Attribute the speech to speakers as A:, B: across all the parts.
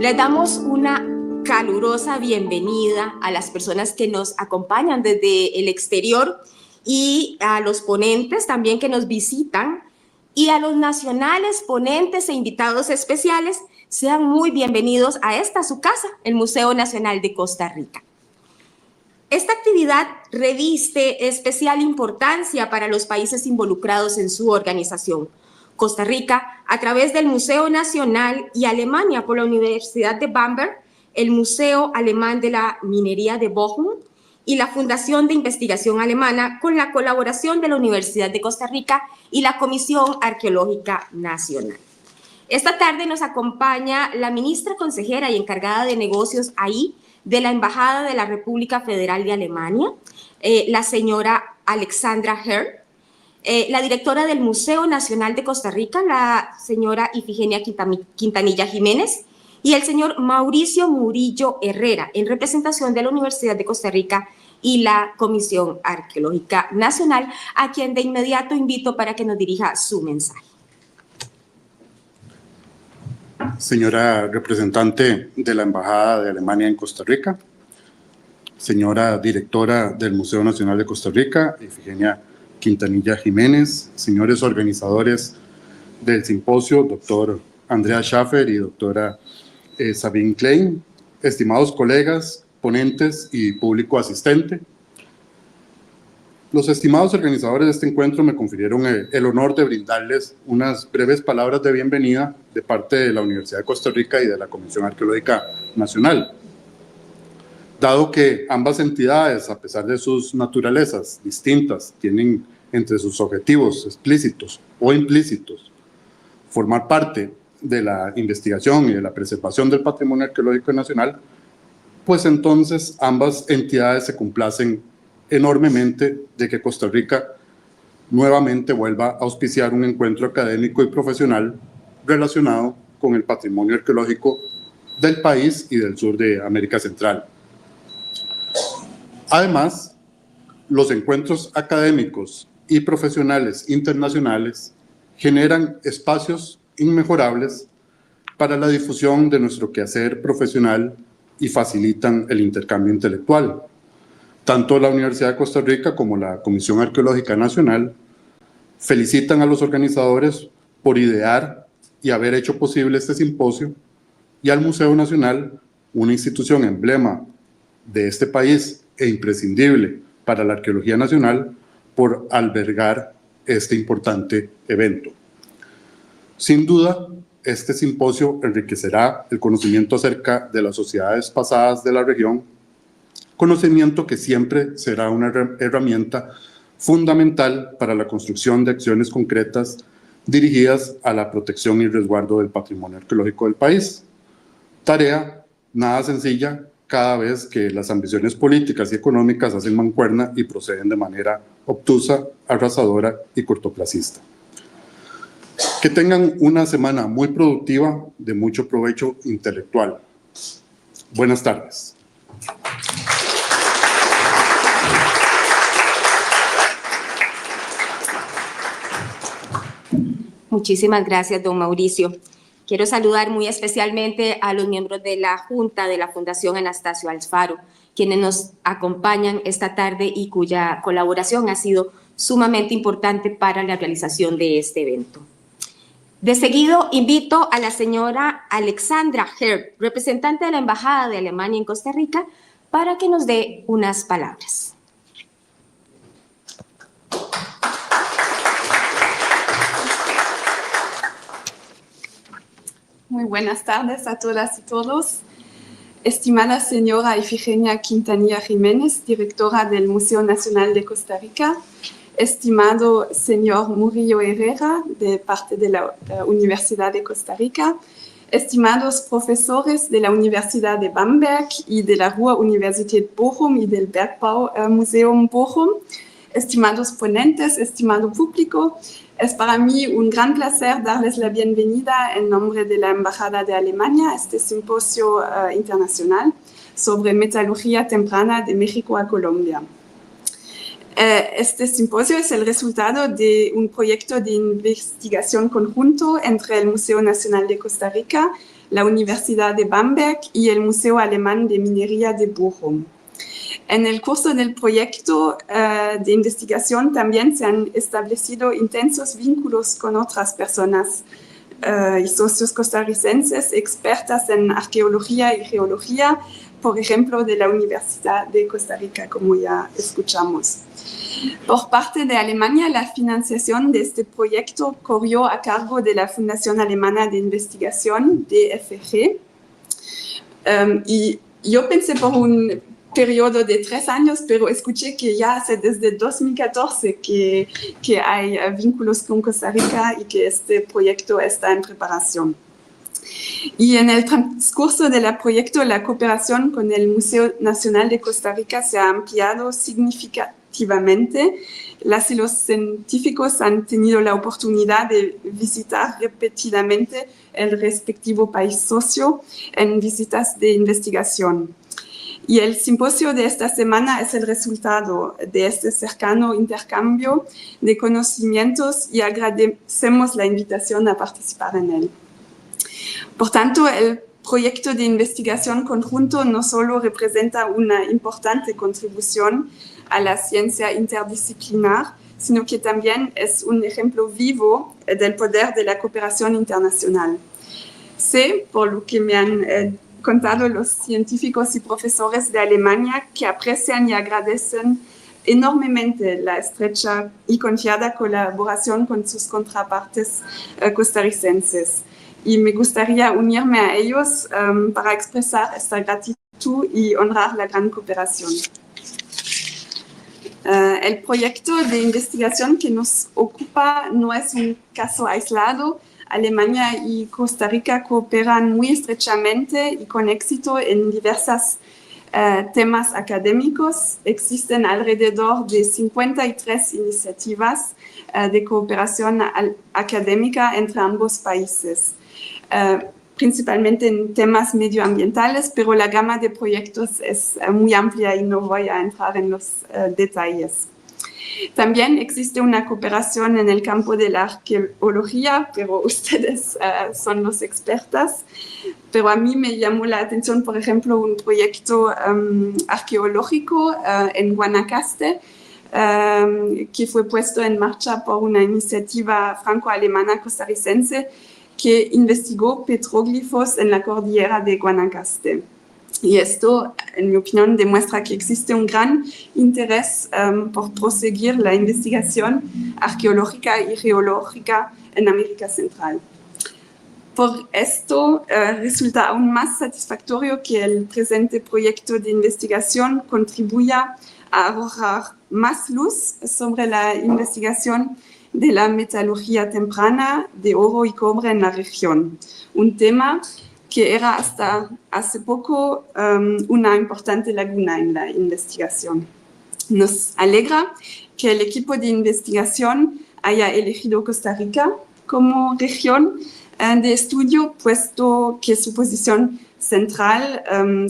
A: Les damos una calurosa bienvenida a las personas que nos acompañan desde el exterior y a los ponentes también que nos visitan y a los nacionales ponentes e invitados especiales. Sean muy bienvenidos a esta su casa, el Museo Nacional de Costa Rica. Esta actividad reviste especial importancia para los países involucrados en su organización. Costa Rica, a través del Museo Nacional, y Alemania por la Universidad de Bamberg, el Museo Alemán de la Minería de Bochum y la Fundación de Investigación Alemana, con la colaboración de la Universidad de Costa Rica y la Comisión Arqueológica Nacional. Esta tarde nos acompaña la ministra consejera y encargada de negocios ahí de la Embajada de la República Federal de Alemania, la señora Alexandra Herr, la directora del Museo Nacional de Costa Rica, la señora Ifigenia Quintanilla Jiménez, y el señor Mauricio Murillo Herrera, en representación de la Universidad de Costa Rica y la Comisión Arqueológica Nacional, a quien de inmediato invito para que nos dirija su mensaje.
B: Señora representante de la Embajada de Alemania en Costa Rica, señora directora del Museo Nacional de Costa Rica, Ifigenia Quintanilla Jiménez, señores organizadores del simposio, doctor Andrea Schaffer y doctora Sabine Klein, estimados colegas, ponentes y público asistente. Los estimados organizadores de este encuentro me confirieron el honor de brindarles unas breves palabras de bienvenida de parte de la Universidad de Costa Rica y de la Comisión Arqueológica Nacional. Dado que ambas entidades, a pesar de sus naturalezas distintas, tienen entre sus objetivos explícitos o implícitos formar parte de la investigación y de la preservación del patrimonio arqueológico nacional, pues entonces ambas entidades se complacen enormemente de que Costa Rica nuevamente vuelva a auspiciar un encuentro académico y profesional relacionado con el patrimonio arqueológico del país y del sur de América Central. Además, los encuentros académicos y profesionales internacionales generan espacios inmejorables para la difusión de nuestro quehacer profesional y facilitan el intercambio intelectual. Tanto la Universidad de Costa Rica como la Comisión Arqueológica Nacional felicitan a los organizadores por idear y haber hecho posible este simposio, y al Museo Nacional, una institución emblema de este país e imprescindible para la arqueología nacional, por albergar este importante evento. Sin duda, este simposio enriquecerá el conocimiento acerca de las sociedades pasadas de la región, conocimiento que siempre será una herramienta fundamental para la construcción de acciones concretas dirigidas a la protección y resguardo del patrimonio arqueológico del país. Tarea nada sencilla cada vez que las ambiciones políticas y económicas hacen mancuerna y proceden de manera obtusa, arrasadora y cortoplacista. Que tengan una semana muy productiva, de mucho provecho intelectual. Buenas tardes.
A: Muchísimas gracias, don Mauricio. Quiero saludar muy especialmente a los miembros de la Junta de la Fundación Anastasio Alfaro, quienes nos acompañan esta tarde y cuya colaboración ha sido sumamente importante para la realización de este evento. De seguido, invito a la señora Alexandra Herr, representante de la Embajada de Alemania en Costa Rica, para que nos dé unas palabras.
C: Muy buenas tardes a todas y todos. Estimada señora Ifigenia Quintanilla Jiménez, directora del Museo Nacional de Costa Rica, estimado señor Murillo Herrera, de parte de la Universidad de Costa Rica, estimados profesores de la Universidad de Bamberg y de la Ruhr-Universität Bochum y del Bergbau-Museum Bochum, estimados ponentes, estimado público, es para mí un gran placer darles la bienvenida en nombre de la Embajada de Alemania a este simposio internacional sobre metalurgia temprana de México a Colombia. Este simposio es el resultado de un proyecto de investigación conjunto entre el Museo Nacional de Costa Rica, la Universidad de Bamberg y el Museo Alemán de Minería de Bochum. En el curso del proyecto de investigación también se han establecido intensos vínculos con otras personas y socios costarricenses expertas en arqueología y geología, por ejemplo, de la Universidad de Costa Rica, como ya escuchamos. Por parte de Alemania, la financiación de este proyecto corrió a cargo de la Fundación Alemana de Investigación, DFG, y yo pensé por un periodo de 3 años, pero escuché que ya hace desde 2014 que hay vínculos con Costa Rica y que este proyecto está en preparación. Y en el transcurso del proyecto, la cooperación con el Museo Nacional de Costa Rica se ha ampliado significativamente. Las y los científicos han tenido la oportunidad de visitar repetidamente el respectivo país socio en visitas de investigación. Y el simposio de esta semana es el resultado de este cercano intercambio de conocimientos y agradecemos la invitación a participar en él. Por tanto, el proyecto de investigación conjunto no solo representa una importante contribución a la ciencia interdisciplinar, sino que también es un ejemplo vivo del poder de la cooperación internacional. Sé, por lo que me han contado los científicos y profesores de Alemania, que aprecian y agradecen enormemente la estrecha y confiada colaboración con sus contrapartes costarricenses. Y me gustaría unirme a ellos para expresar esta gratitud y honrar la gran cooperación. El proyecto de investigación que nos ocupa no es un caso aislado. Alemania y Costa Rica cooperan muy estrechamente y con éxito en diversos temas académicos. Existen alrededor de 53 iniciativas de cooperación académica entre ambos países, principalmente en temas medioambientales, pero la gama de proyectos es muy amplia y no voy a entrar en los detalles. También existe una cooperación en el campo de la arqueología, pero ustedes son los expertas. Pero a mí me llamó la atención, por ejemplo, un proyecto arqueológico en Guanacaste, que fue puesto en marcha por una iniciativa franco-alemana costarricense que investigó petróglifos en la cordillera de Guanacaste. Y esto, en mi opinión, demuestra que existe un gran interés por proseguir la investigación arqueológica y geológica en América Central. Por esto, resulta aún más satisfactorio que el presente proyecto de investigación contribuya a arrojar más luz sobre la investigación de la metalurgia temprana de oro y cobre en la región, un tema que era hasta hace poco una importante laguna en la investigación. Nos alegra que el equipo de investigación haya elegido Costa Rica como región de estudio, puesto que su posición central,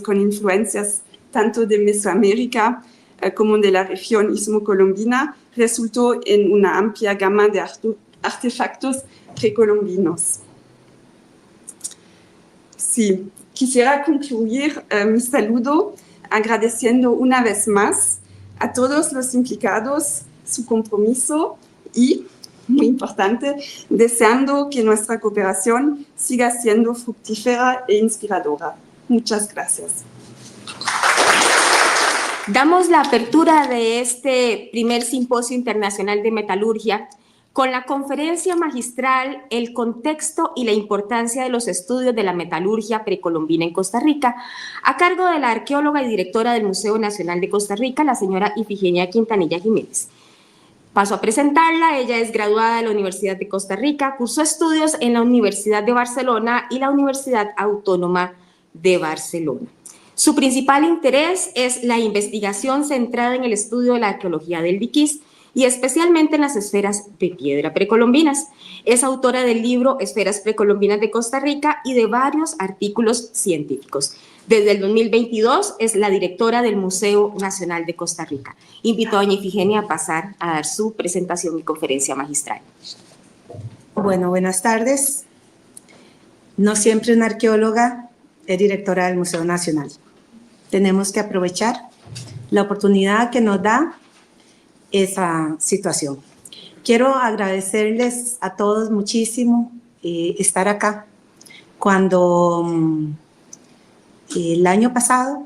C: con influencias tanto de Mesoamérica como de la región istmo-colombina, resultó en una amplia gama de artefactos precolombinos. Sí, quisiera concluir mi saludo agradeciendo una vez más a todos los implicados su compromiso y, muy importante, deseando que nuestra cooperación siga siendo fructífera e inspiradora. Muchas gracias.
A: Damos la apertura de este primer simposio internacional de metalurgia con la conferencia magistral El contexto y la importancia de los estudios de la metalurgia precolombina en Costa Rica, a cargo de la arqueóloga y directora del Museo Nacional de Costa Rica, la señora Ifigenia Quintanilla Jiménez. Paso a presentarla. Ella es graduada de la Universidad de Costa Rica, cursó estudios en la Universidad de Barcelona y la Universidad Autónoma de Barcelona. Su principal interés es la investigación centrada en el estudio de la arqueología del diquís y especialmente en las esferas de piedra precolombinas. Es autora del libro Esferas precolombinas de Costa Rica y de varios artículos científicos. Desde el 2022 es la directora del Museo Nacional de Costa Rica. Invito a doña Ifigenia a pasar a dar su presentación y conferencia magistral.
D: Bueno, buenas tardes. No siempre una arqueóloga es directora del Museo Nacional. Tenemos que aprovechar la oportunidad que nos da esa situación. Quiero agradecerles a todos muchísimo estar acá. Cuando el año pasado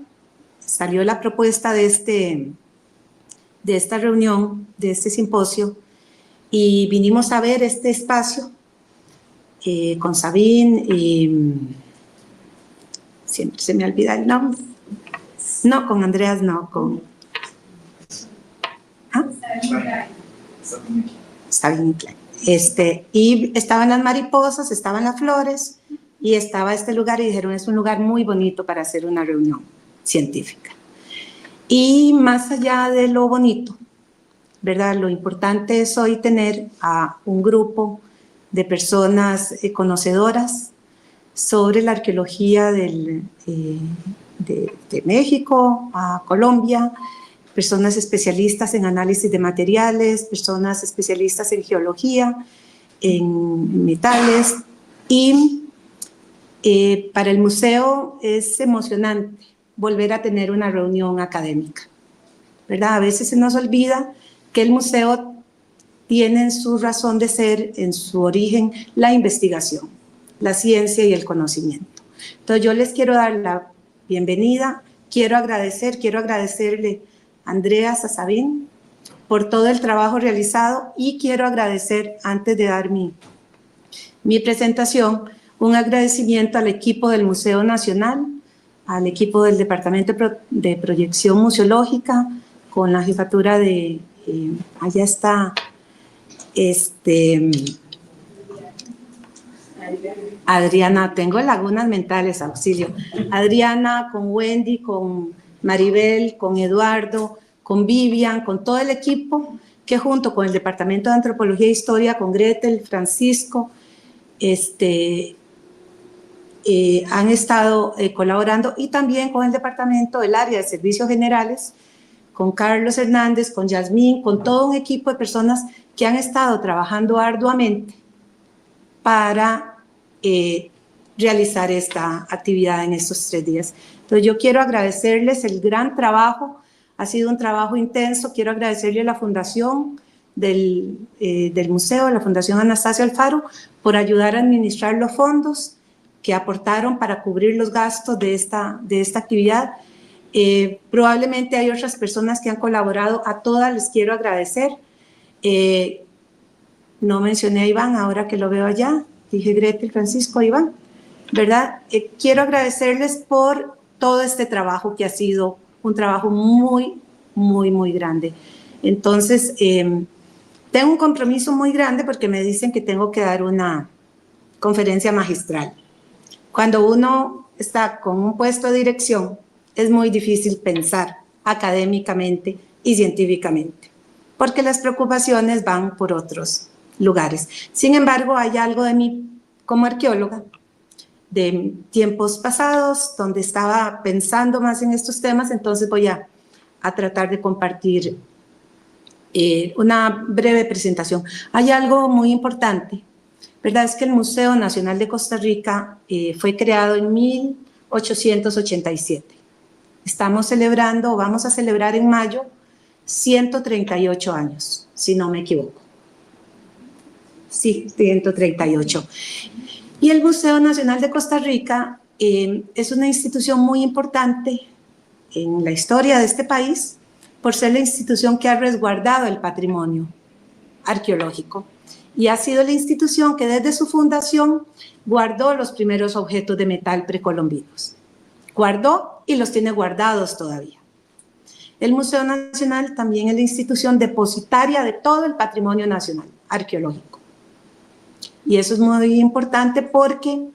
D: salió la propuesta de esta reunión, de este simposio, y vinimos a ver este espacio con Sabine y siempre se me olvida el nombre. No, con Andreas no, con... ¿Ah? Sabine Klein. Y estaban las mariposas, estaban las flores y estaba este lugar y dijeron, es un lugar muy bonito para hacer una reunión científica. Y más allá de lo bonito, ¿verdad? Lo importante es hoy tener a un grupo de personas conocedoras sobre la arqueología de México a Colombia, personas especialistas en análisis de materiales, personas especialistas en geología, en metales, y para el museo es emocionante volver a tener una reunión académica, ¿verdad? A veces se nos olvida que el museo tiene en su razón de ser, en su origen, la investigación, la ciencia y el conocimiento. Entonces yo les quiero dar la bienvenida, quiero agradecerle a Andreas, a Sabine, por todo el trabajo realizado y quiero agradecer, antes de dar mi presentación, un agradecimiento al equipo del Museo Nacional, al equipo del Departamento de Proyección Museológica, con la jefatura de, allá está, Adriana, tengo lagunas mentales, auxilio. Adriana, con Wendy, con Maribel, con Eduardo, con Vivian, con todo el equipo que junto con el Departamento de Antropología e Historia, con Gretel, Francisco, han estado colaborando, y también con el Departamento del Área de Servicios Generales, con Carlos Hernández, con Yasmín, con todo un equipo de personas que han estado trabajando arduamente para realizar esta actividad en estos 3 días. Entonces yo quiero agradecerles el gran trabajo, ha sido un trabajo intenso, quiero agradecerle a la Fundación del Museo, a la Fundación Anastasio Alfaro, por ayudar a administrar los fondos que aportaron para cubrir los gastos de esta actividad. Probablemente hay otras personas que han colaborado, a todas les quiero agradecer. No mencioné a Iván, ahora que lo veo allá, dije Gretel, Francisco, Iván, ¿verdad? Quiero agradecerles por todo este trabajo que ha sido un trabajo muy, muy, muy grande. Entonces, tengo un compromiso muy grande porque me dicen que tengo que dar una conferencia magistral. Cuando uno está con un puesto de dirección, es muy difícil pensar académicamente y científicamente, porque las preocupaciones van por otros lugares. Sin embargo, hay algo de mí como arqueóloga, de tiempos pasados, donde estaba pensando más en estos temas, entonces voy a tratar de compartir una breve presentación. Hay algo muy importante, ¿verdad? Es que el Museo Nacional de Costa Rica fue creado en 1887. Estamos celebrando, vamos a celebrar en mayo, 138 años, si no me equivoco. Sí, 138. Y el Museo Nacional de Costa Rica es una institución muy importante en la historia de este país por ser la institución que ha resguardado el patrimonio arqueológico y ha sido la institución que desde su fundación guardó los primeros objetos de metal precolombinos. Guardó y los tiene guardados todavía. El Museo Nacional también es la institución depositaria de todo el patrimonio nacional arqueológico. Y eso es muy importante porque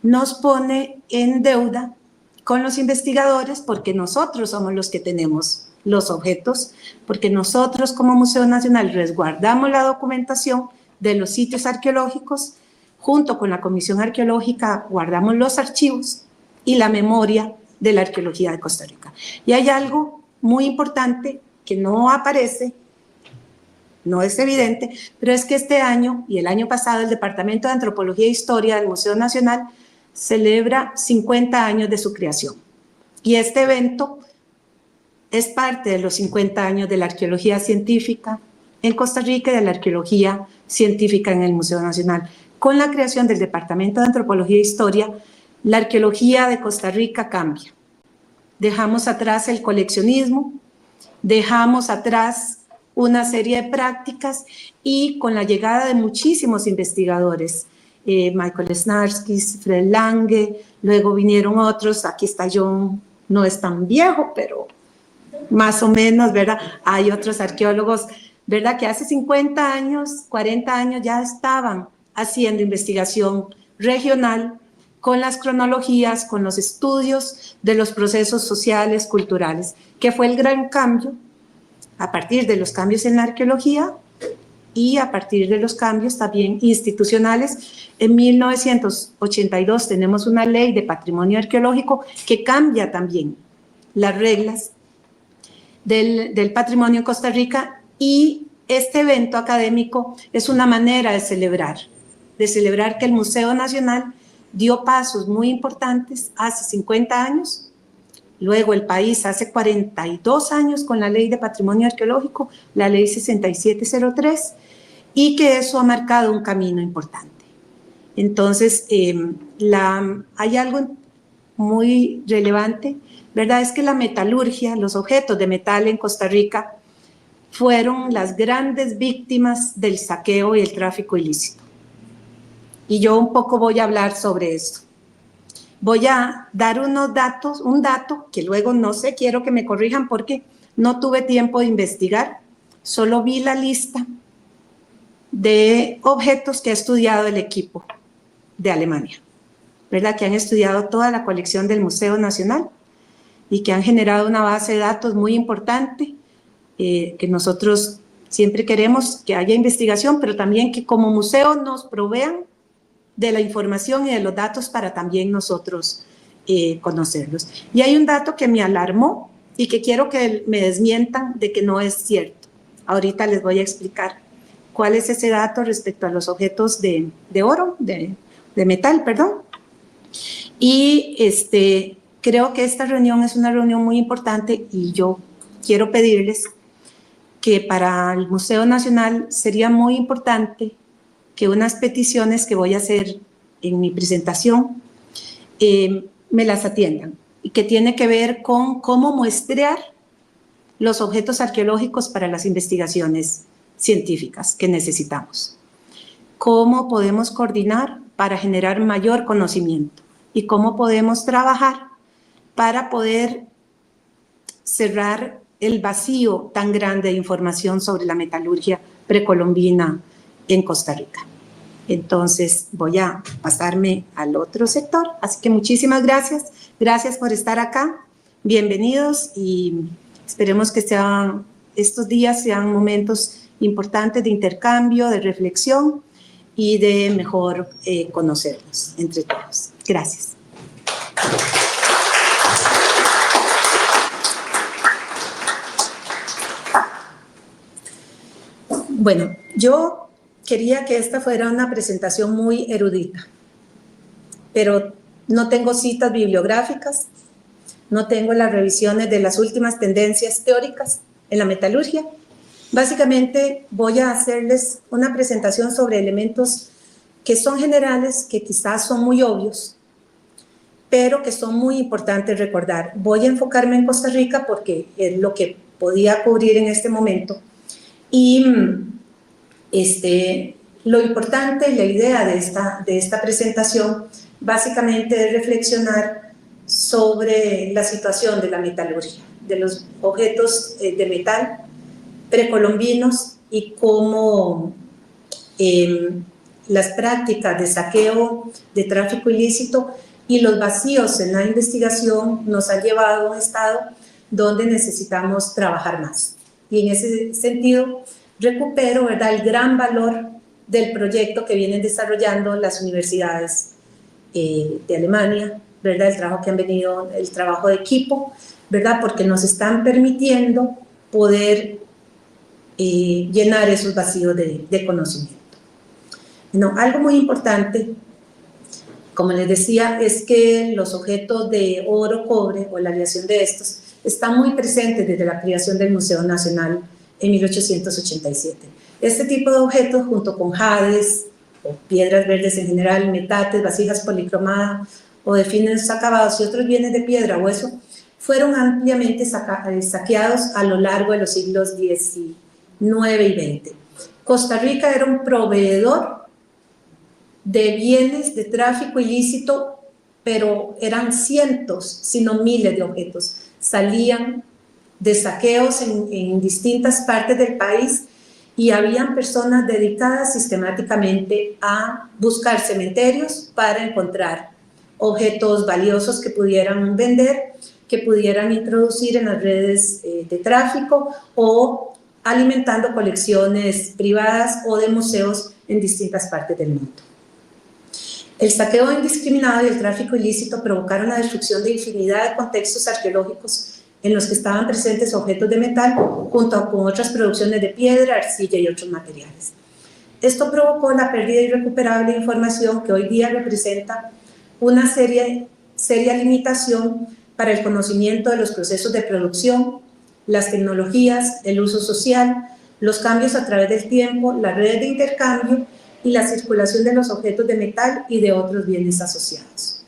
D: nos pone en deuda con los investigadores, porque nosotros somos los que tenemos los objetos, porque nosotros como Museo Nacional resguardamos la documentación de los sitios arqueológicos, junto con la Comisión Arqueológica guardamos los archivos y la memoria de la arqueología de Costa Rica. Y hay algo muy importante que no aparece, no es evidente, pero es que este año y el año pasado el Departamento de Antropología e Historia del Museo Nacional celebra 50 años de su creación. Y este evento es parte de los 50 años de la arqueología científica en Costa Rica y de la arqueología científica en el Museo Nacional. Con la creación del Departamento de Antropología e Historia, la arqueología de Costa Rica cambia. Dejamos atrás el coleccionismo, dejamos atrás una serie de prácticas y con la llegada de muchísimos investigadores, Michael Snarsky, Fred Lange, luego vinieron otros, aquí está John, no es tan viejo, pero más o menos, ¿verdad? Hay otros arqueólogos, ¿verdad? Que hace 50 años, 40 años ya estaban haciendo investigación regional con las cronologías, con los estudios de los procesos sociales, culturales, que fue el gran cambio a partir de los cambios en la arqueología y a partir de los cambios también institucionales. En 1982 tenemos una ley de patrimonio arqueológico que cambia también las reglas del patrimonio en Costa Rica, y este evento académico es una manera de celebrar que el Museo Nacional dio pasos muy importantes hace 50 años, luego el país hace 42 años con la Ley de Patrimonio Arqueológico, la Ley 6703, y que eso ha marcado un camino importante. Entonces, hay algo muy relevante, ¿verdad? Es que la metalurgia, los objetos de metal en Costa Rica fueron las grandes víctimas del saqueo y el tráfico ilícito. Y yo un poco voy a hablar sobre esto. Voy a dar un dato que luego no sé, quiero que me corrijan porque no tuve tiempo de investigar, solo vi la lista de objetos que ha estudiado el equipo de Alemania, ¿verdad? Que han estudiado toda la colección del Museo Nacional y que han generado una base de datos muy importante, que nosotros siempre queremos que haya investigación, pero también que como museo nos provean de la información y de los datos para también nosotros conocerlos. Y hay un dato que me alarmó y que quiero que me desmientan de que no es cierto. Ahorita les voy a explicar cuál es ese dato respecto a los objetos de oro, de metal, perdón. Y creo que esta reunión es una reunión muy importante y yo quiero pedirles que para el Museo Nacional sería muy importante que unas peticiones que voy a hacer en mi presentación me las atiendan, y que tiene que ver con cómo muestrear los objetos arqueológicos para las investigaciones científicas que necesitamos. Cómo podemos coordinar para generar mayor conocimiento y cómo podemos trabajar para poder cerrar el vacío tan grande de información sobre la metalurgia precolombina en Costa Rica. Entonces voy a pasarme al otro sector, así que muchísimas gracias, gracias por estar acá, bienvenidos, y esperemos que estos días sean momentos importantes de intercambio, de reflexión y de mejor conocernos entre todos. Gracias. Bueno, yo quería que esta fuera una presentación muy erudita, pero no tengo citas bibliográficas, no tengo las revisiones de las últimas tendencias teóricas en la metalurgia. Básicamente voy a hacerles una presentación sobre elementos que son generales, que quizás son muy obvios, pero que son muy importantes recordar. Voy a enfocarme en Costa Rica porque es lo que podía cubrir en este momento. Y lo importante y la idea de esta presentación básicamente es reflexionar sobre la situación de la metalurgia, de los objetos de metal precolombinos y cómo las prácticas de saqueo, de tráfico ilícito y los vacíos en la investigación nos han llevado a un estado donde necesitamos trabajar más. Y en ese sentido recupero, ¿verdad?, el gran valor del proyecto que vienen desarrollando las universidades de Alemania, ¿verdad?, el trabajo que han venido, el trabajo de equipo, ¿verdad?, porque nos están permitiendo poder llenar esos vacíos de conocimiento. No, algo muy importante como les decía, es que los objetos de oro, cobre o la aleación de estos están muy presentes desde la creación del Museo Nacional en 1887. Este tipo de objetos, junto con jades o piedras verdes en general, metates, vasijas policromadas o de finos acabados y otros bienes de piedra o hueso, fueron ampliamente saqueados a lo largo de los siglos XIX y XX. Costa Rica era un proveedor de bienes de tráfico ilícito, pero eran cientos, sino miles de objetos. Salían de saqueos en distintas partes del país y habían personas dedicadas sistemáticamente a buscar cementerios para encontrar objetos valiosos que pudieran vender, que pudieran introducir en las redes de tráfico o alimentando colecciones privadas o de museos en distintas partes del mundo. El saqueo indiscriminado y el tráfico ilícito provocaron la destrucción de infinidad de contextos arqueológicos en los que estaban presentes objetos de metal junto con otras producciones de piedra, arcilla y otros materiales. Esto provocó la pérdida irrecuperable de información que hoy día representa una seria limitación para el conocimiento de los procesos de producción, las tecnologías, el uso social, los cambios a través del tiempo, las redes de intercambio y la circulación de los objetos de metal y de otros bienes asociados.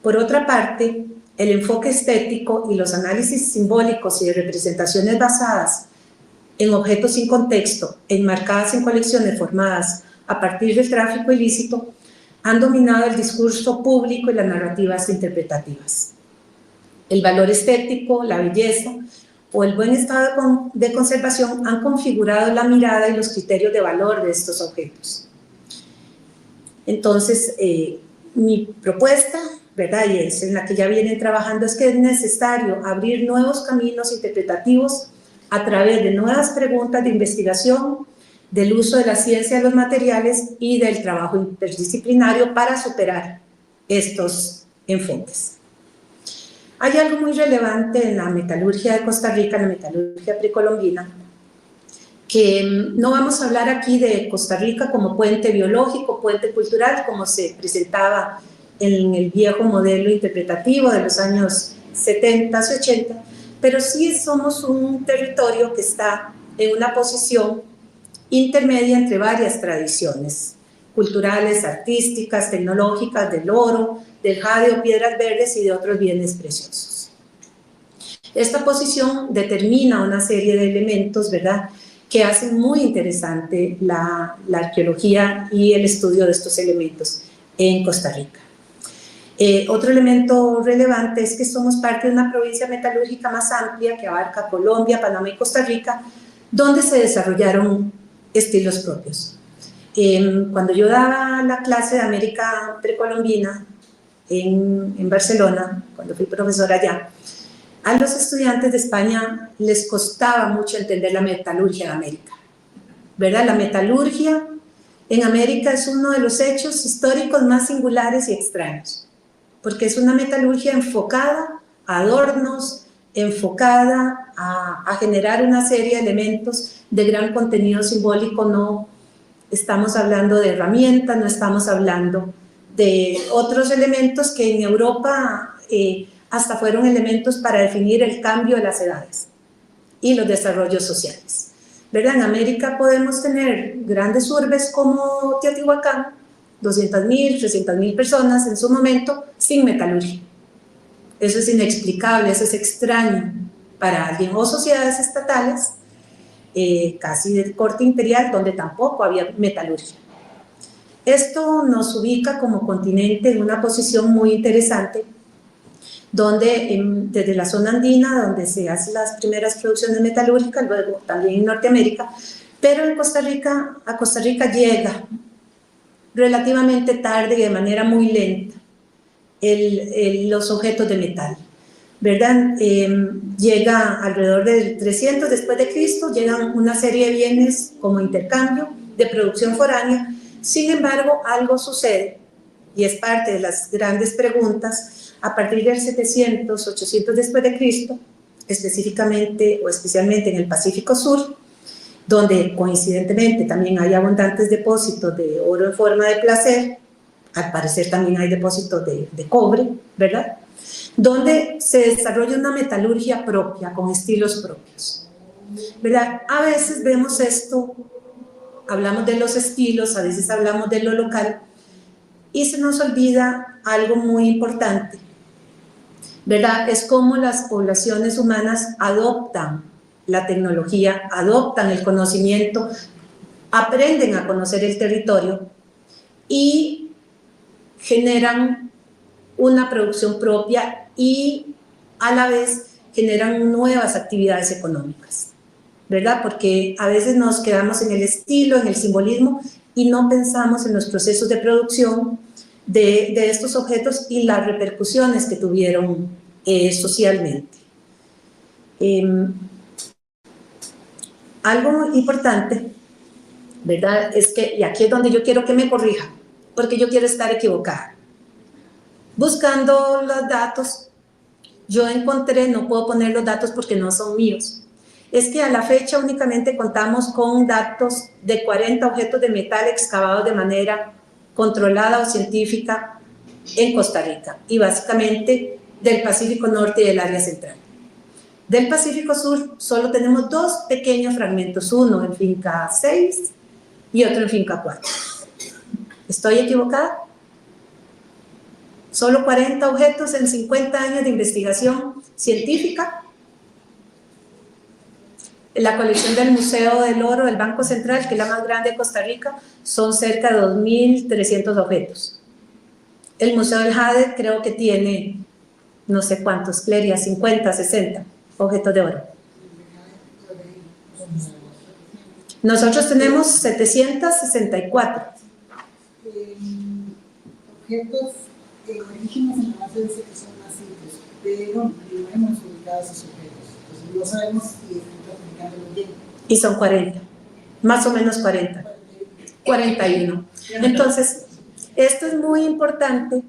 D: Por otra parte, el enfoque estético y los análisis simbólicos y de representaciones basadas en objetos sin contexto, enmarcadas en colecciones formadas a partir del tráfico ilícito, han dominado el discurso público y las narrativas interpretativas. El valor estético, la belleza o el buen estado de conservación han configurado la mirada y los criterios de valor de estos objetos. Entonces, mi propuesta, ¿verdad?, y es en la que ya vienen trabajando, es que es necesario abrir nuevos caminos interpretativos a través de nuevas preguntas de investigación, del uso de la ciencia de los materiales y del trabajo interdisciplinario para superar estos enfoques. Hay algo muy relevante en la metalurgia de Costa Rica, en la metalurgia precolombina, que no vamos a hablar aquí de Costa Rica como puente biológico, puente cultural, como se presentaba en el viejo modelo interpretativo de los años 70 y 80, pero sí somos un territorio que está en una posición intermedia entre varias tradiciones culturales, artísticas, tecnológicas, del oro, del jade o piedras verdes y de otros bienes preciosos. Esta posición determina una serie de elementos, ¿verdad?, que hacen muy interesante la arqueología y el estudio de estos elementos en Costa Rica. Otro elemento relevante es que somos parte de una provincia metalúrgica más amplia que abarca Colombia, Panamá y Costa Rica, donde se desarrollaron estilos propios. Cuando yo daba la clase de América precolombina en Barcelona, cuando fui profesora allá, a los estudiantes de España les costaba mucho entender la metalurgia de América, ¿verdad? La metalurgia en América es uno de los hechos históricos más singulares y extraños, porque es una metalurgia enfocada a adornos, enfocada a generar una serie de elementos de gran contenido simbólico. No estamos hablando de herramientas, no estamos hablando de otros elementos que en Europa hasta fueron elementos para definir el cambio de las edades y los desarrollos sociales, ¿verdad? En América podemos tener grandes urbes como Teotihuacán, 200.000, 300.000 personas en su momento, sin metalurgia. Eso es inexplicable, eso es extraño para alguien, o sociedades estatales, casi del corte imperial, donde tampoco había metalurgia. Esto nos ubica como continente en una posición muy interesante, donde desde la zona andina, donde se hacen las primeras producciones metalúrgicas, luego también en Norteamérica, pero en a Costa Rica llega relativamente tarde y de manera muy lenta los objetos de metal, ¿verdad? Llega alrededor del 300 después de Cristo, llegan una serie de bienes como intercambio, de producción foránea. Sin embargo, algo sucede, y es parte de las grandes preguntas, a partir del 700, 800 después de Cristo, específicamente o especialmente en el Pacífico Sur, donde coincidentemente también hay abundantes depósitos de oro en forma de placer, al parecer también hay depósitos de cobre, ¿verdad? Donde se desarrolla una metalurgia propia, con estilos propios, ¿verdad? A veces vemos esto, hablamos de los estilos, a veces hablamos de lo local, y se nos olvida algo muy importante, ¿verdad? Es cómo las poblaciones humanas adoptan la tecnología, adoptan el conocimiento, aprenden a conocer el territorio y generan una producción propia y a la vez generan nuevas actividades económicas, ¿verdad? Porque a veces nos quedamos en el estilo, en el simbolismo y no pensamos en los procesos de producción de estos objetos y las repercusiones que tuvieron socialmente. Algo importante, ¿verdad? Es que, y aquí es donde yo quiero que me corrija, porque yo quiero estar equivocada. Buscando los datos, yo encontré, no puedo poner los datos porque no son míos, es que a la fecha únicamente contamos con datos de 40 objetos de metal excavados de manera controlada o científica en Costa Rica, y básicamente del Pacífico Norte y del área central. Del Pacífico Sur solo tenemos 2 pequeños fragmentos, uno en finca 6 y otro en finca 4. ¿Estoy equivocada? Solo 40 objetos en 50 años de investigación científica. La colección del Museo del Oro del Banco Central, que es la más grande de Costa Rica, son cerca de 2.300 objetos. El Museo del Jade creo que tiene, no sé cuántos, Cleria, 50, 60 objetos de oro. Nosotros tenemos 764.
E: Objetos en orígenes en la base dice que son más simples, pero no hemos ubicado esos objetos. Entonces no sabemos si están aplicándolo bien.
D: Y son 40, más o menos 40. 41. Entonces, esto es muy importante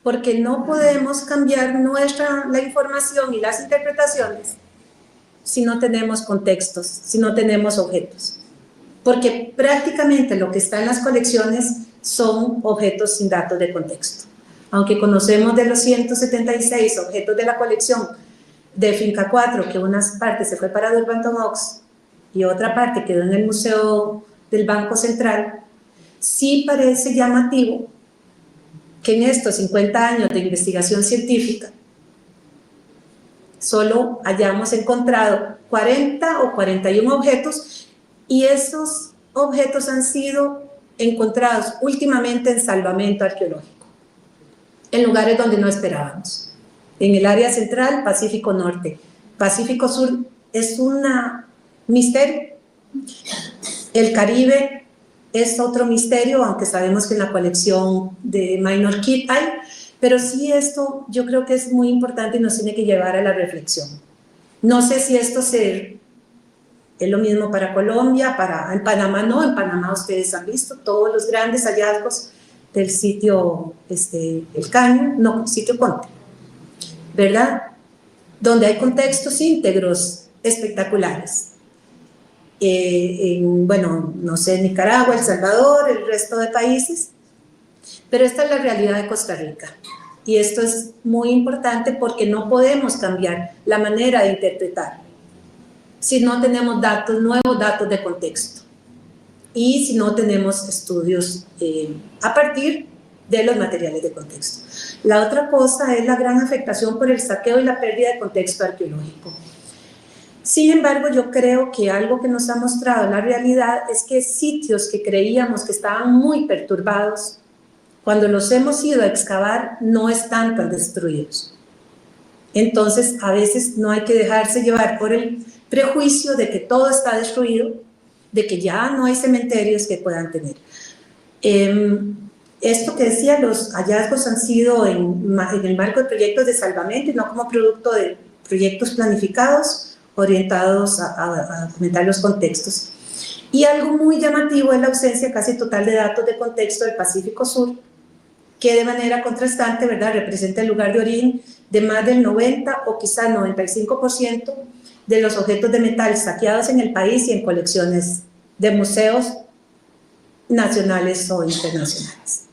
D: porque no podemos cambiar la información y las interpretaciones si no tenemos contextos, si no tenemos objetos. Porque prácticamente lo que está en las colecciones son objetos sin datos de contexto. Aunque conocemos de los 176 objetos de la colección de Finca 4, que una parte se fue para Durbanton Oaks y otra parte quedó en el Museo del Banco Central, sí parece llamativo que en estos 50 años de investigación científica solo hayamos encontrado 40 o 41 objetos, y esos objetos han sido encontrados últimamente en salvamento arqueológico, en lugares donde no esperábamos. En el área central, Pacífico Norte. Pacífico Sur es un misterio. El Caribe es otro misterio, aunque sabemos que en la colección de Minor Keith hay, pero sí esto yo creo que es muy importante y nos tiene que llevar a la reflexión. No sé si esto es lo mismo para Colombia, en Panamá no, en Panamá ustedes han visto todos los grandes hallazgos del sitio El Caño, no, sitio Conte, ¿verdad? Donde hay contextos íntegros espectaculares. Bueno, no sé, Nicaragua, El Salvador, el resto de países, pero esta es la realidad de Costa Rica. Y esto es muy importante porque no podemos cambiar la manera de interpretar si no tenemos datos, nuevos datos de contexto, y si no tenemos estudios a partir de los materiales de contexto. La otra cosa es la gran afectación por el saqueo y la pérdida de contexto arqueológico. Sin embargo, yo creo que algo que nos ha mostrado la realidad es que sitios que creíamos que estaban muy perturbados, cuando los hemos ido a excavar, no están tan destruidos. Entonces, a veces no hay que dejarse llevar por el prejuicio de que todo está destruido, de que ya no hay cementerios que puedan tener. Esto que decía, los hallazgos han sido en el marco de proyectos de salvamento y no como producto de proyectos planificados orientados a documentar los contextos. Y algo muy llamativo es la ausencia casi total de datos de contexto del Pacífico Sur, que de manera contrastante, ¿verdad?, representa el lugar de origen de más del 90 o quizá 95% de los objetos de metal saqueados en el país y en colecciones de museos nacionales o internacionales.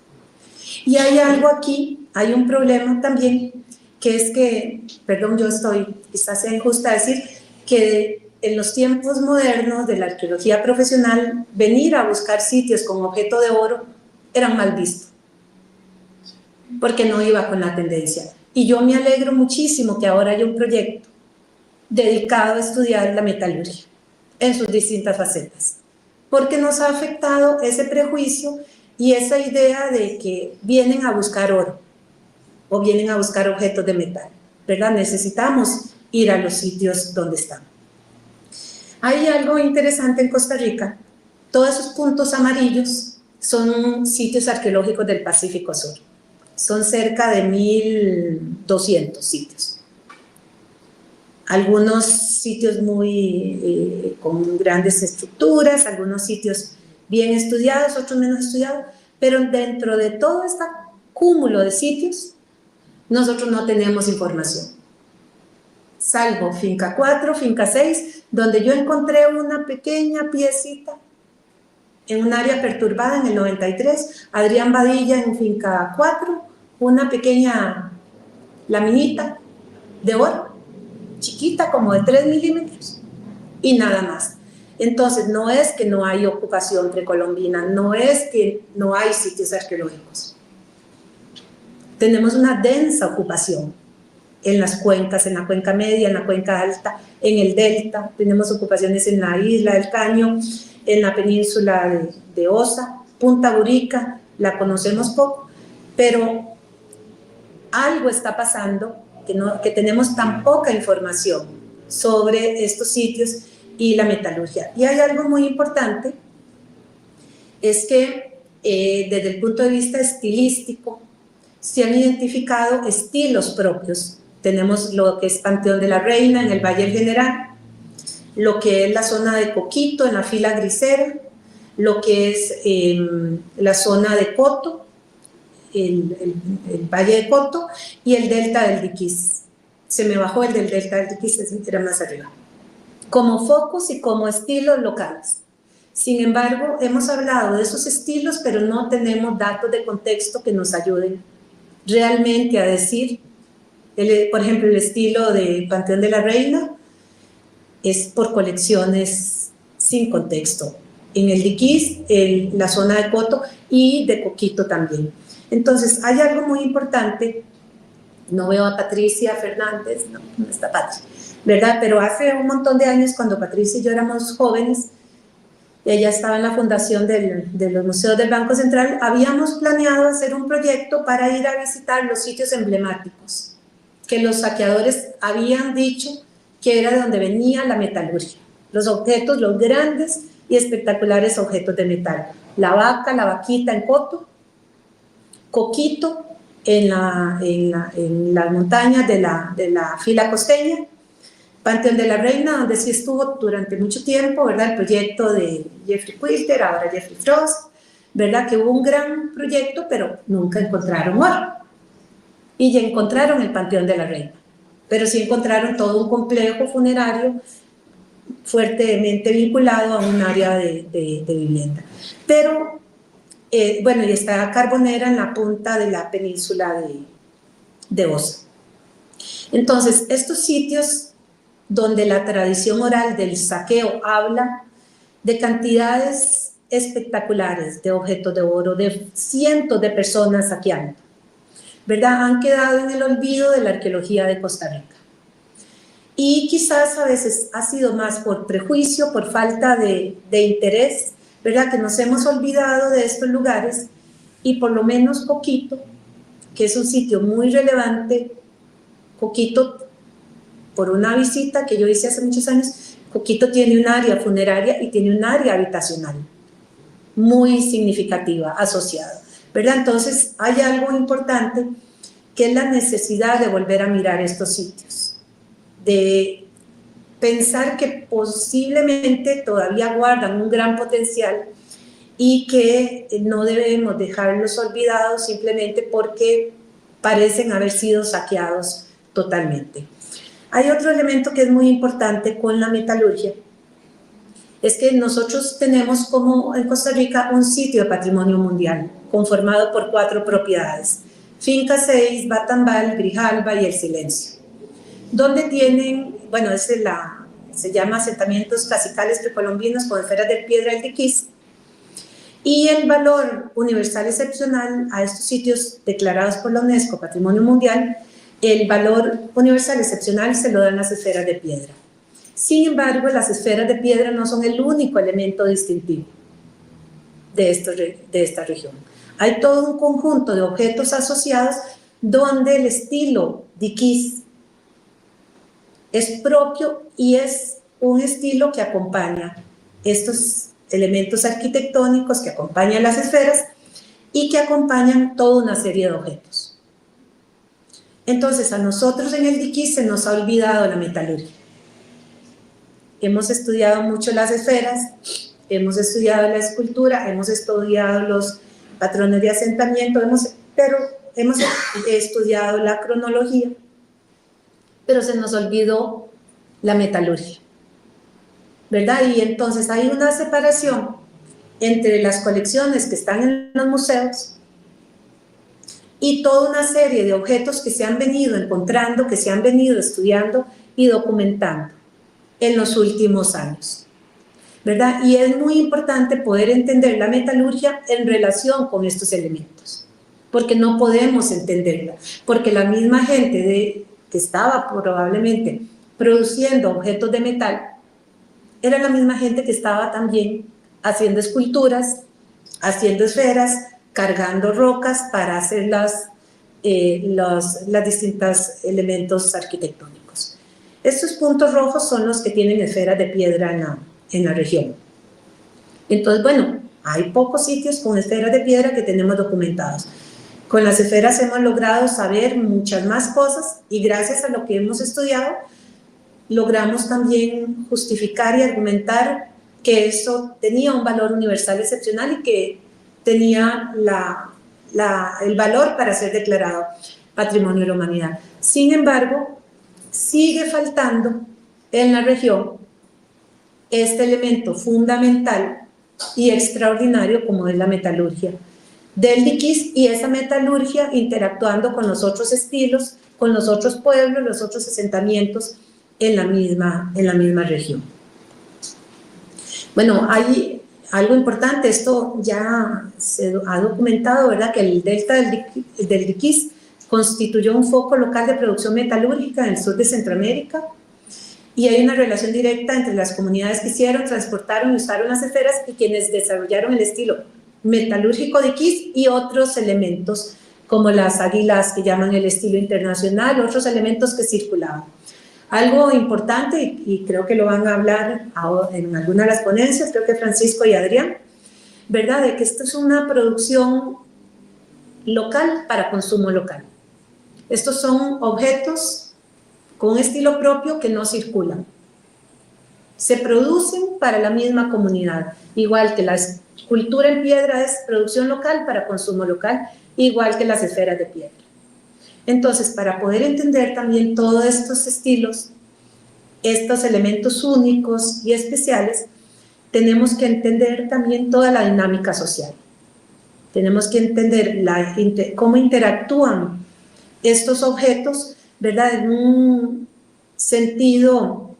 D: Y hay algo aquí, hay un problema también, que es que, perdón, yo estoy, quizás sea injusta decir, que en los tiempos modernos de la arqueología profesional, venir a buscar sitios con objeto de oro eran mal vistos, porque no iba con la tendencia. Y yo me alegro muchísimo que ahora haya un proyecto dedicado a estudiar la metalurgia en sus distintas facetas, porque nos ha afectado ese prejuicio y esa idea de que vienen a buscar oro o vienen a buscar objetos de metal, ¿verdad? Necesitamos ir a los sitios donde están. Hay algo interesante en Costa Rica, todos esos puntos amarillos son sitios arqueológicos del Pacífico Sur, son cerca de 1.200 sitios. Algunos sitios con grandes estructuras, algunos sitios bien estudiados, otros menos estudiados, pero dentro de todo este cúmulo de sitios, nosotros no tenemos información. Salvo Finca 4, Finca 6, donde yo encontré una pequeña piecita en un área perturbada en el 93, Adrián Badilla en Finca 4, una pequeña laminita de oro, chiquita, como de 3 milímetros, y nada más. Entonces, no es que no hay ocupación precolombina, no es que no hay sitios arqueológicos. Tenemos una densa ocupación en las cuencas, en la cuenca media, en la cuenca alta, en el delta, tenemos ocupaciones en la isla del Caño, en la península de Osa, Punta Burica, la conocemos poco, pero algo está pasando que tenemos tan poca información sobre estos sitios y la metalurgia. Y hay algo muy importante, es que desde el punto de vista estilístico se han identificado estilos propios. Tenemos lo que es Panteón de la Reina en el Valle del General, lo que es la zona de Coquito en la fila grisera, lo que es la zona de Coto, el Valle de Coto, y el Delta del Diquís. Se me bajó el del Delta del Diquís, era más arriba. Como focos y como estilos locales. Sin embargo, hemos hablado de esos estilos, pero no tenemos datos de contexto que nos ayuden realmente a decir, por ejemplo, el estilo de Panteón de la Reina es por colecciones sin contexto. En el Diquís, la zona de Coto y de Coquito también. Entonces, hay algo muy importante, no veo a Patricia Fernández, no está Patri, ¿verdad? Pero hace un montón de años, cuando Patricia y yo éramos jóvenes, ella estaba en la fundación de los museos del Banco Central, habíamos planeado hacer un proyecto para ir a visitar los sitios emblemáticos, que los saqueadores habían dicho que era de donde venía la metalurgia, los objetos, los grandes y espectaculares objetos de metal, la vaca, la vaquita en Coto, Coquito en las montañas de la fila costeña, Panteón de la Reina, donde sí estuvo durante mucho tiempo, ¿verdad? El proyecto de Jeffrey Quilter, ahora Jeffrey Frost, ¿verdad? Que hubo un gran proyecto, pero nunca encontraron oro. Y ya encontraron el Panteón de la Reina, pero sí encontraron todo un complejo funerario fuertemente vinculado a un área de vivienda. Pero, bueno, y está Carbonera en la punta de la península de Osa. Entonces, estos sitios donde la tradición oral del saqueo habla de cantidades espectaculares de objetos de oro, de cientos de personas saqueando, ¿verdad? Han quedado en el olvido de la arqueología de Costa Rica. Y quizás a veces ha sido más por prejuicio, por falta de interés, ¿verdad? Que nos hemos olvidado de estos lugares, y por lo menos Coquito, que es un sitio muy relevante, Coquito, por una visita que yo hice hace muchos años, Coquito tiene un área funeraria y tiene un área habitacional muy significativa, asociada, ¿verdad? Entonces hay algo importante que es la necesidad de volver a mirar estos sitios, de pensar que posiblemente todavía guardan un gran potencial y que no debemos dejarlos olvidados simplemente porque parecen haber sido saqueados totalmente. Hay otro elemento que es muy importante con la metalurgia, es que nosotros tenemos como en Costa Rica un sitio de patrimonio mundial conformado por 4 propiedades: Finca 6, Batambal, Grijalba y El Silencio, donde tienen, bueno, se llama asentamientos cacicales precolombinos con esferas de piedra del Diquís, y el valor universal excepcional a estos sitios declarados por la UNESCO Patrimonio Mundial, el valor universal excepcional se lo dan las esferas de piedra. Sin embargo, las esferas de piedra no son el único elemento distintivo de esta región. Hay todo un conjunto de objetos asociados donde el estilo Diquís es propio y es un estilo que acompaña estos elementos arquitectónicos, que acompañan las esferas y que acompañan toda una serie de objetos. Entonces, a nosotros en el Diquís se nos ha olvidado la metalurgia. Hemos estudiado mucho las esferas, hemos estudiado la escultura, hemos estudiado los patrones de asentamiento, pero hemos estudiado la cronología, pero se nos olvidó la metalurgia, ¿verdad? Y entonces hay una separación entre las colecciones que están en los museos y toda una serie de objetos que se han venido encontrando, que se han venido estudiando y documentando en los últimos años, ¿verdad? Y es muy importante poder entender la metalurgia en relación con estos elementos, porque no podemos entenderla, porque la misma gente que estaba probablemente produciendo objetos de metal era la misma gente que estaba también haciendo esculturas, haciendo esferas, cargando rocas para hacer los distintos elementos arquitectónicos. Estos puntos rojos son los que tienen esferas de piedra en la región. Entonces, bueno, hay pocos sitios con esferas de piedra que tenemos documentados. Con las esferas hemos logrado saber muchas más cosas y gracias a lo que hemos estudiado, logramos también justificar y argumentar que eso tenía un valor universal excepcional y que tenía el valor para ser declarado Patrimonio de la Humanidad. Sin embargo, sigue faltando en la región este elemento fundamental y extraordinario como es la metalurgia del Diquís, y esa metalurgia interactuando con los otros estilos, con los otros pueblos, los otros asentamientos en la misma región. Bueno, hay algo importante, esto ya se ha documentado, ¿verdad?, que el delta del Diquís constituyó un foco local de producción metalúrgica en el sur de Centroamérica, y hay una relación directa entre las comunidades que hicieron, transportaron y usaron las esferas y quienes desarrollaron el estilo metalúrgico Diquís y otros elementos como las águilas que llaman el estilo internacional, otros elementos que circulaban. Algo importante, y creo que lo van a hablar en alguna de las ponencias, creo que Francisco y Adrián, ¿verdad?, de que esto es una producción local para consumo local. Estos son objetos con un estilo propio que no circulan. Se producen para la misma comunidad, igual que la escultura en piedra es producción local para consumo local, igual que las esferas de piedra. Entonces, para poder entender también todos estos estilos, estos elementos únicos y especiales, tenemos que entender también toda la dinámica social. Tenemos que entender cómo interactúan estos objetos, ¿verdad?, en un sentido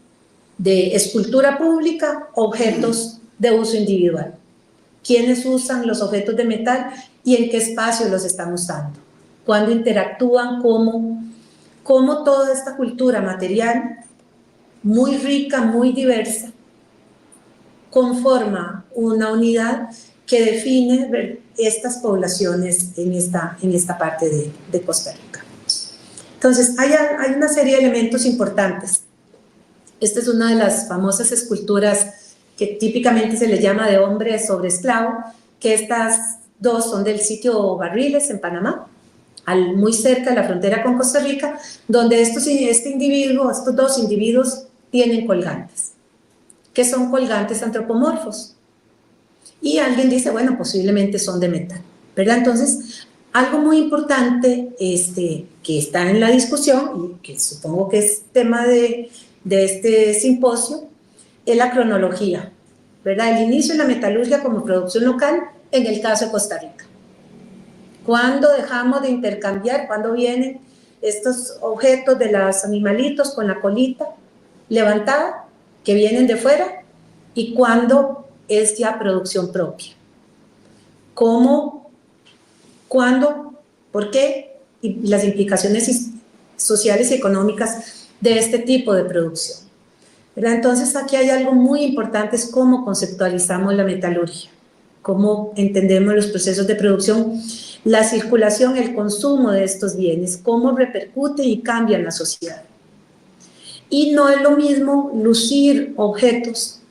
D: de escultura pública, objetos de uso individual. ¿Quiénes usan los objetos de metal y en qué espacio los están usando? Cuando interactúan, cómo toda esta cultura material, muy rica, muy diversa, conforma una unidad que define estas poblaciones en esta parte de Costa Rica. Entonces, hay una serie de elementos importantes. Esta es una de las famosas esculturas que típicamente se le llama de hombre sobre esclavo, que estas dos son del sitio Barriles en Panamá, muy cerca de la frontera con Costa Rica, donde estos dos individuos tienen colgantes, que son colgantes antropomorfos. Y alguien dice, bueno, posiblemente son de metal, ¿verdad? Entonces, algo muy importante que está en la discusión, y que supongo que es tema de este simposio, es la cronología ¿verdad? El inicio de la metalurgia como producción local en el caso de Costa Rica. ¿Cuándo dejamos de intercambiar? ¿Cuándo vienen estos objetos de los animalitos con la colita levantada que vienen de fuera? ¿Y cuándo es ya producción propia? ¿Cómo? ¿Cuándo? ¿Por qué? Y las implicaciones sociales y económicas de este tipo de producción, ¿verdad? Entonces aquí hay algo muy importante, es cómo conceptualizamos la metalurgia, cómo entendemos los procesos de producción, la circulación, el consumo de estos bienes, cómo repercute y cambia en la sociedad. Y no es lo mismo lucir objetos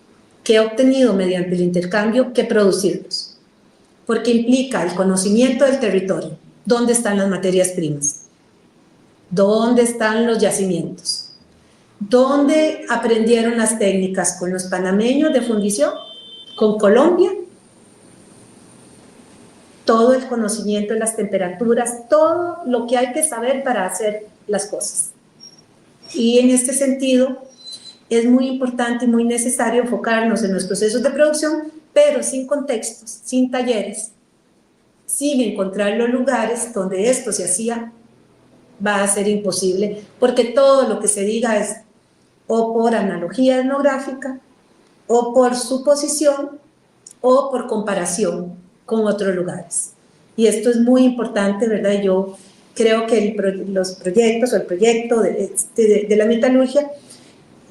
D: que he obtenido mediante el intercambio que producirlos, porque implica el conocimiento del territorio, dónde están las materias primas, dónde están los yacimientos, dónde aprendieron las técnicas con los panameños de fundición, con Colombia, todo el conocimiento de las temperaturas, todo lo que hay que saber para hacer las cosas. Y en este sentido es muy importante y muy necesario enfocarnos en los procesos de producción, pero sin contextos, sin talleres, sin encontrar los lugares donde esto se hacía, va a ser imposible, porque todo lo que se diga es o por analogía etnográfica, o por suposición, o por comparación con otros lugares. Y esto es muy importante, ¿verdad? Yo creo que los proyectos o el proyecto de la metalurgia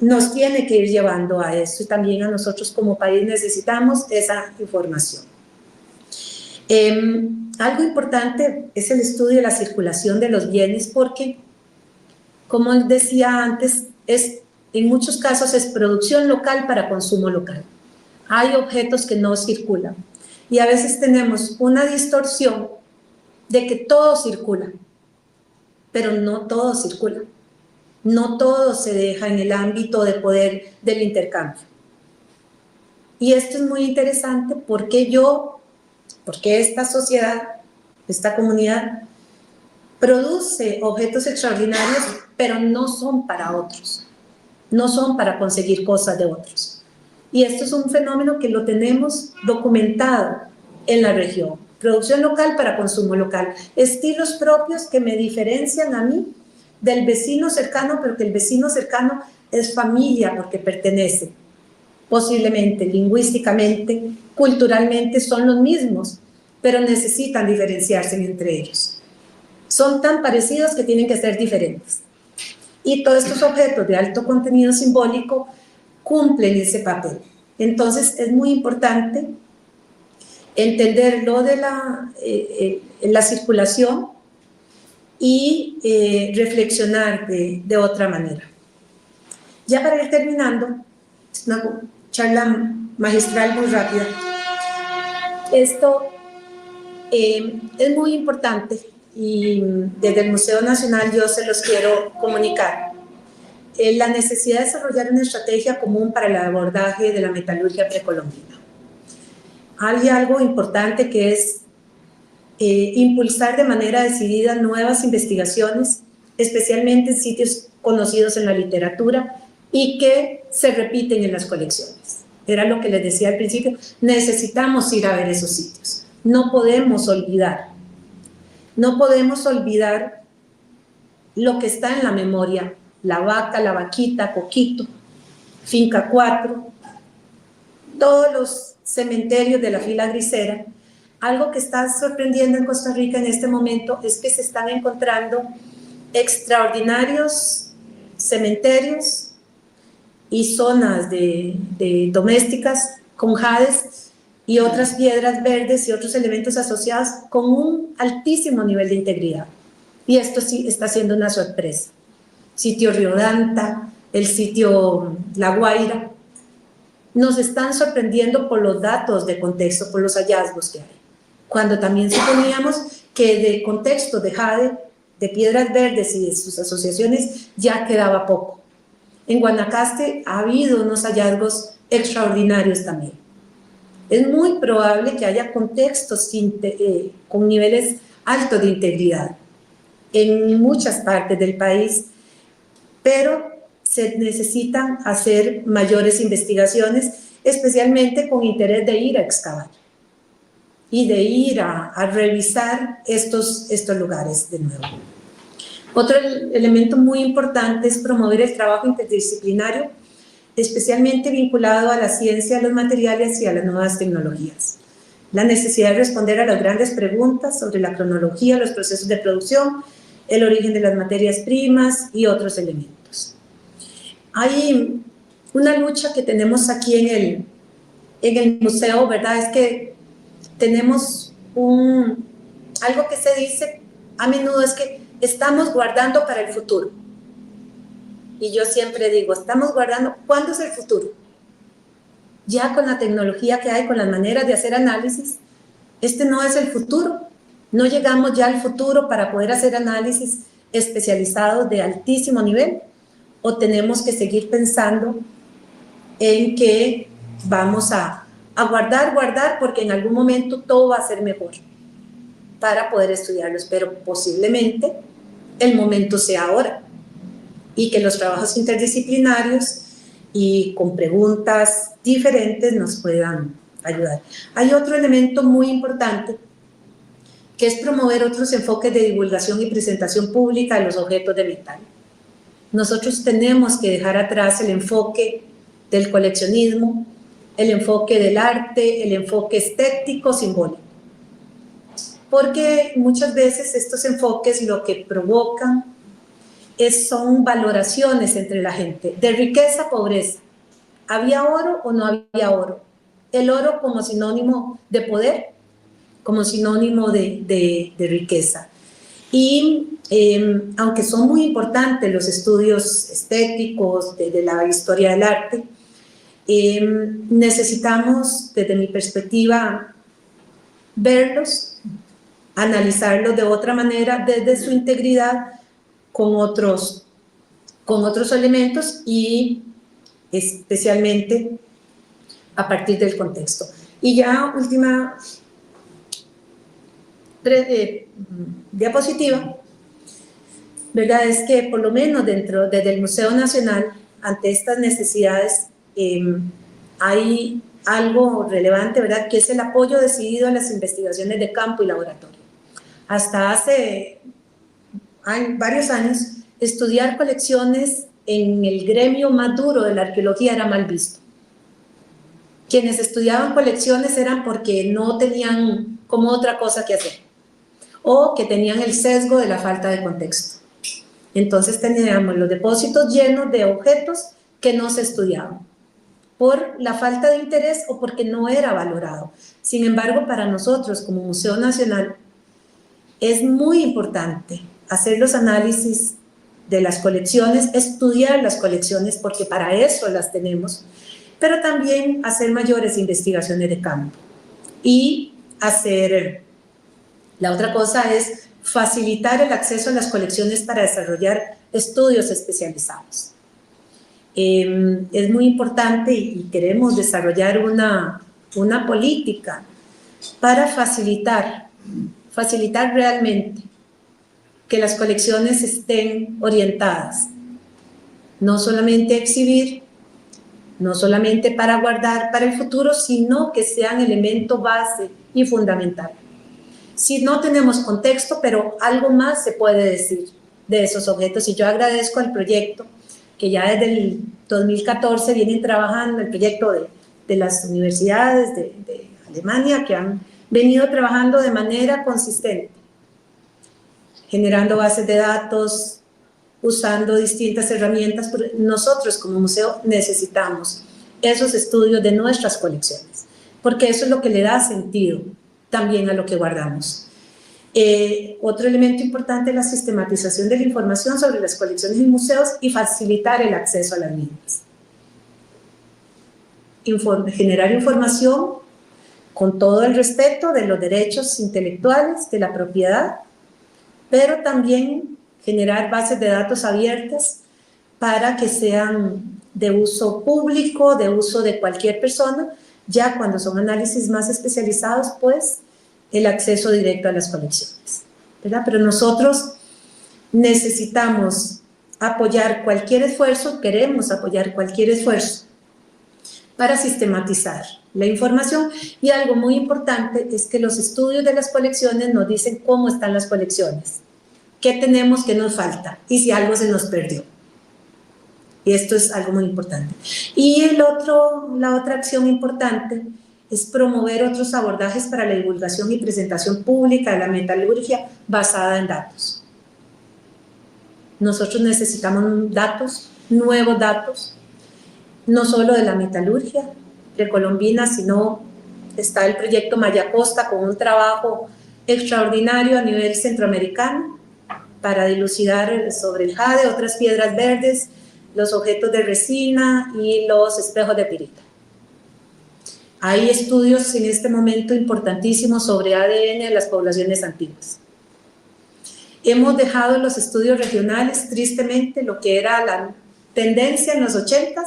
D: nos tiene que ir llevando a eso, y también a nosotros como país necesitamos esa información. Algo importante es el estudio de la circulación de los bienes, porque, como decía antes, en muchos casos es producción local para consumo local. Hay objetos que no circulan y a veces tenemos una distorsión de que todo circula, pero no todo circula. No todo se deja en el ámbito de poder del intercambio. Y esto es muy interesante porque esta sociedad, esta comunidad, produce objetos extraordinarios, pero no son para otros, no son para conseguir cosas de otros. Y esto es un fenómeno que lo tenemos documentado en la región. Producción local para consumo local, estilos propios que me diferencian a mí del vecino cercano, pero que el vecino cercano es familia porque pertenece. Posiblemente, lingüísticamente, culturalmente son los mismos, pero necesitan diferenciarse entre ellos. Son tan parecidos que tienen que ser diferentes. Y todos estos objetos de alto contenido simbólico cumplen ese papel. Entonces es muy importante entender lo de la circulación y reflexionar de otra manera. Ya para ir terminando, es una charla magistral muy rápida. Esto es muy importante y desde el Museo Nacional yo se los quiero comunicar. La necesidad de desarrollar una estrategia común para el abordaje de la metalurgia precolombina. Hay algo importante que es impulsar de manera decidida nuevas investigaciones, especialmente en sitios conocidos en la literatura y que se repiten en las colecciones. Era lo que les decía al principio, necesitamos ir a ver esos sitios. No podemos olvidar lo que está en la memoria. La Vaca, La Vaquita, Coquito, Finca 4, todos los cementerios de la fila grisera. Algo que está sorprendiendo en Costa Rica en este momento es que se están encontrando extraordinarios cementerios y zonas de domésticas con jades y otras piedras verdes y otros elementos asociados con un altísimo nivel de integridad. Y esto sí está siendo una sorpresa. Sitio Riodanta, el sitio La Guaira, nos están sorprendiendo por los datos de contexto, por los hallazgos que hay. Cuando también suponíamos que de contexto de jade, de piedras verdes y de sus asociaciones ya quedaba poco. En Guanacaste ha habido unos hallazgos extraordinarios también. Es muy probable que haya contextos con niveles altos de integridad en muchas partes del país, pero se necesitan hacer mayores investigaciones especialmente con interés de ir a excavar y de ir a revisar estos lugares de nuevo. Otro elemento muy importante es promover el trabajo interdisciplinario, especialmente vinculado a la ciencia, a los materiales y a las nuevas tecnologías. La necesidad de responder a las grandes preguntas sobre la cronología, los procesos de producción, el origen de las materias primas y otros elementos. Hay una lucha que tenemos aquí en el museo, ¿verdad? Es que tenemos algo que se dice a menudo, es que estamos guardando para el futuro. Y yo siempre digo, estamos guardando, ¿cuándo es el futuro? Ya con la tecnología que hay, con las maneras de hacer análisis, este no es el futuro. No llegamos ya al futuro para poder hacer análisis especializados de altísimo nivel, o tenemos que seguir pensando en que vamos a guardar, porque en algún momento todo va a ser mejor para poder estudiarlos, pero posiblemente el momento sea ahora, y que los trabajos interdisciplinarios y con preguntas diferentes nos puedan ayudar. Hay otro elemento muy importante, que es promover otros enfoques de divulgación y presentación pública de los objetos de metal. Nosotros tenemos que dejar atrás el enfoque del coleccionismo, el enfoque del arte, el enfoque estético, simbólico. Porque muchas veces estos enfoques lo que provocan son valoraciones entre la gente, de riqueza, pobreza. ¿Había oro o no había oro? El oro como sinónimo de poder, como sinónimo de riqueza. Y aunque son muy importantes los estudios estéticos de la historia del arte, necesitamos, desde mi perspectiva, verlos, analizarlos de otra manera, desde su integridad, con otros elementos y especialmente a partir del contexto. Y ya última diapositiva, ¿verdad? Es que por lo menos desde el Museo Nacional, ante estas necesidades, hay algo relevante, ¿verdad? Que es el apoyo decidido a las investigaciones de campo y laboratorio. Hasta hace varios años, estudiar colecciones en el gremio más duro de la arqueología era mal visto. Quienes estudiaban colecciones eran porque no tenían como otra cosa que hacer, o que tenían el sesgo de la falta de contexto. Entonces teníamos los depósitos llenos de objetos que no se estudiaban, por la falta de interés o porque no era valorado. Sin embargo, para nosotros como Museo Nacional es muy importante hacer los análisis de las colecciones, estudiar las colecciones, porque para eso las tenemos, pero también hacer mayores investigaciones de campo. Y la otra cosa es facilitar el acceso a las colecciones para desarrollar estudios especializados. Es muy importante y queremos desarrollar una política para facilitar realmente que las colecciones estén orientadas, no solamente a exhibir, no solamente para guardar para el futuro, sino que sean elemento base y fundamental. Si no tenemos contexto, pero algo más se puede decir de esos objetos, y yo agradezco al proyecto que ya desde el 2014 vienen trabajando, el proyecto de las universidades de Alemania, que han venido trabajando de manera consistente, generando bases de datos, usando distintas herramientas. Nosotros como museo necesitamos esos estudios de nuestras colecciones, porque eso es lo que le da sentido también a lo que guardamos. Otro elemento importante es la sistematización de la información sobre las colecciones y museos y facilitar el acceso a las mismas. Generar información con todo el respeto de los derechos intelectuales, de la propiedad, pero también generar bases de datos abiertas para que sean de uso público, de uso de cualquier persona. Ya cuando son análisis más especializados, pues el acceso directo a las colecciones, ¿verdad? Pero nosotros necesitamos apoyar cualquier esfuerzo, queremos apoyar cualquier esfuerzo para sistematizar la información. Y algo muy importante es que los estudios de las colecciones nos dicen cómo están las colecciones, qué tenemos, qué nos falta y si algo se nos perdió. Y esto es algo muy importante. Y la otra acción importante es promover otros abordajes para la divulgación y presentación pública de la metalurgia basada en datos. Nosotros necesitamos datos, nuevos datos, no solo de la metalurgia precolombina, sino está el proyecto Maya Costa con un trabajo extraordinario a nivel centroamericano para dilucidar sobre el jade, otras piedras verdes, los objetos de resina y los espejos de pirita. Hay estudios en este momento importantísimos sobre ADN de las poblaciones antiguas. Hemos dejado los estudios regionales, tristemente, lo que era la tendencia en los 80s.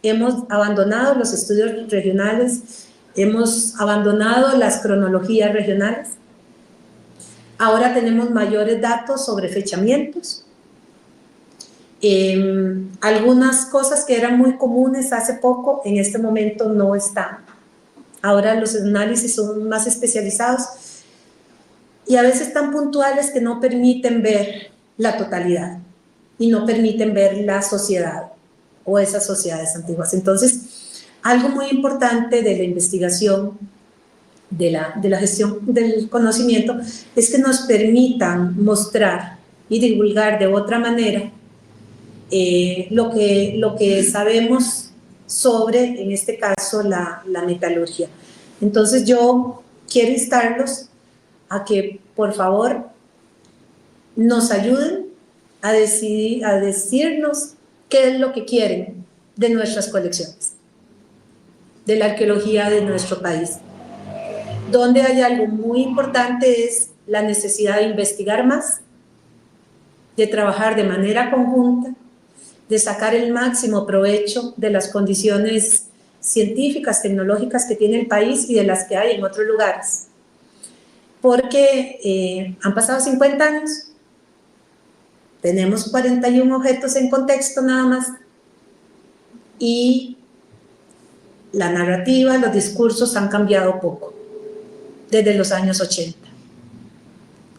D: Hemos abandonado los estudios regionales, hemos abandonado las cronologías regionales. Ahora tenemos mayores datos sobre fechamientos. Algunas cosas que eran muy comunes hace poco, en este momento no están. Ahora los análisis son más especializados y a veces tan puntuales que no permiten ver la totalidad y no permiten ver la sociedad o esas sociedades antiguas. Entonces, algo muy importante de la investigación, de la gestión del conocimiento, es que nos permitan mostrar y divulgar de otra manera lo que sabemos sobre, en este caso, la metalurgia. Entonces yo quiero instarlos a que, por favor, nos ayuden a decirnos qué es lo que quieren de nuestras colecciones, de la arqueología de nuestro país. Donde hay algo muy importante es la necesidad de investigar más, de trabajar de manera conjunta, de sacar el máximo provecho de las condiciones científicas, tecnológicas que tiene el país y de las que hay en otros lugares. Porque han pasado 50 años, tenemos 41 objetos en contexto nada más, y la narrativa, los discursos han cambiado poco, desde los años 80.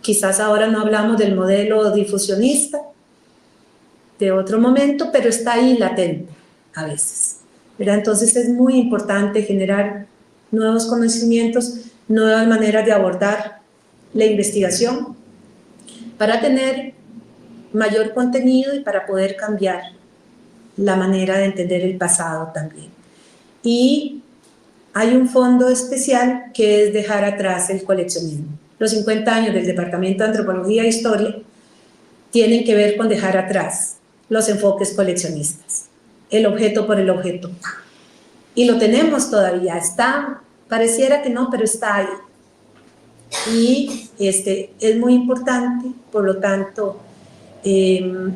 D: Quizás ahora no hablamos del modelo difusionista, de otro momento, pero está ahí latente a veces, ¿verdad? Entonces es muy importante generar nuevos conocimientos, nuevas maneras de abordar la investigación para tener mayor contenido y para poder cambiar la manera de entender el pasado también. Y hay un fondo especial que es dejar atrás el coleccionismo. Los 50 años del Departamento de Antropología e Historia tienen que ver con dejar atrás los enfoques coleccionistas, el objeto por el objeto. Y lo tenemos todavía, está, pareciera que no, pero está ahí. Y es muy importante, por lo tanto,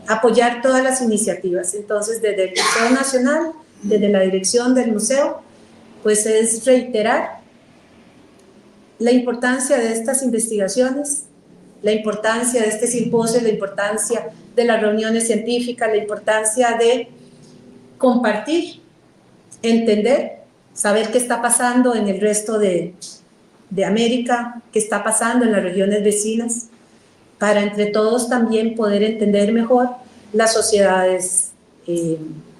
D: apoyar todas las iniciativas. Entonces, desde el Museo Nacional, desde la dirección del museo, pues es reiterar la importancia de estas investigaciones, la importancia de este simposio, la importancia de las reuniones científicas, la importancia de compartir, entender, saber qué está pasando en el resto de América, qué está pasando en las regiones vecinas, para entre todos también poder entender mejor las sociedades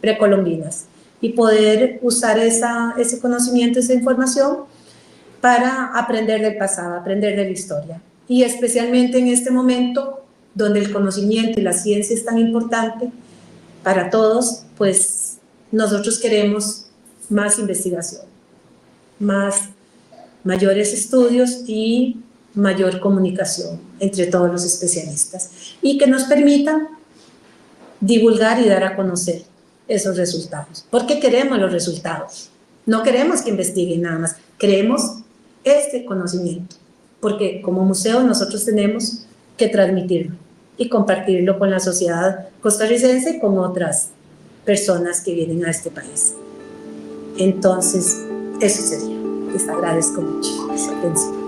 D: precolombinas y poder usar ese conocimiento, esa información para aprender del pasado, aprender de la historia. Y especialmente en este momento, donde el conocimiento y la ciencia es tan importante para todos, pues nosotros queremos más investigación, mayores estudios y mayor comunicación entre todos los especialistas y que nos permitan divulgar y dar a conocer esos resultados. Porque queremos los resultados, no queremos que investiguen nada más, queremos este conocimiento, porque como museo nosotros tenemos que transmitirlo y compartirlo con la sociedad costarricense y con otras personas que vienen a este país. Entonces, eso sería. Les agradezco mucho su atención.